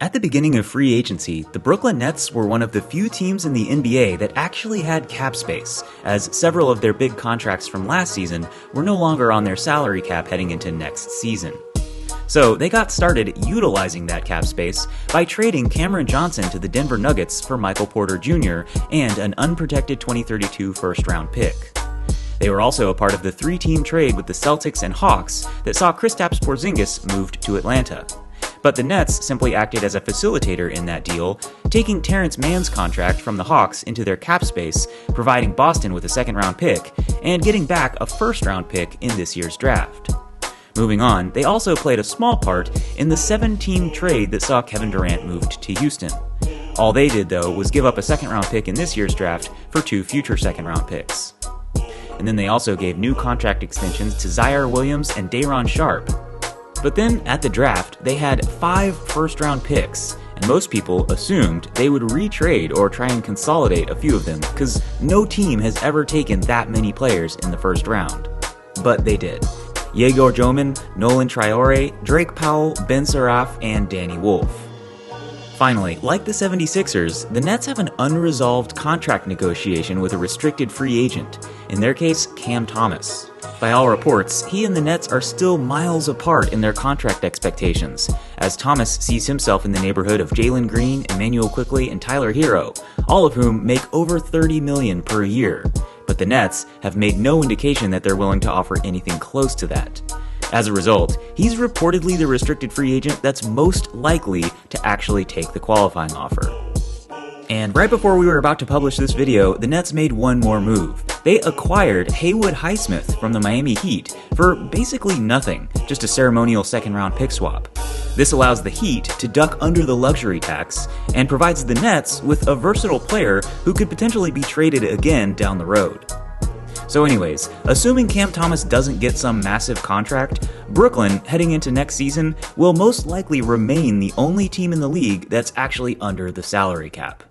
At the beginning of free agency, the Brooklyn Nets were one of the few teams in the NBA that actually had cap space, as several of their big contracts from last season were no longer on their salary cap heading into next season. So they got started utilizing that cap space by trading Cameron Johnson to the Denver Nuggets for Michael Porter Jr. and an unprotected 2032 first-round pick. They were also a part of the three-team trade with the Celtics and Hawks that saw Kristaps Porzingis moved to Atlanta. But the Nets simply acted as a facilitator in that deal, taking Terrence Mann's contract from the Hawks into their cap space, providing Boston with a second-round pick, and getting back a first-round pick in this year's draft. Moving on, they also played a small part in the 7-team trade that saw Kevin Durant moved to Houston. All they did, though, was give up a second-round pick in this year's draft for 2 future second-round picks. And then they also gave new contract extensions to Zaire Williams and Day'Ron Sharpe. But then, at the draft, they had 5 first-round picks, and most people assumed they would retrade or try and consolidate a few of them, because no team has ever taken that many players in the first round. But they did. Yegor Jomin, Nolan Traore, Drake Powell, Ben Suraf, and Danny Wolf. Finally, like the 76ers, the Nets have an unresolved contract negotiation with a restricted free agent, in their case, Cam Thomas. By all reports, he and the Nets are still miles apart in their contract expectations, as Thomas sees himself in the neighborhood of Jalen Green, Emmanuel Quickley, and Tyler Hero, all of whom make over $30 million per year. But the Nets have made no indication that they're willing to offer anything close to that. As a result, he's reportedly the restricted free agent that's most likely to actually take the qualifying offer. And right before we were about to publish this video, the Nets made one more move. They acquired Haywood Highsmith from the Miami Heat for basically nothing, just a ceremonial second-round pick swap. This allows the Heat to duck under the luxury tax and provides the Nets with a versatile player who could potentially be traded again down the road. So anyways, assuming Cam Thomas doesn't get some massive contract, Brooklyn, heading into next season, will most likely remain the only team in the league that's actually under the salary cap.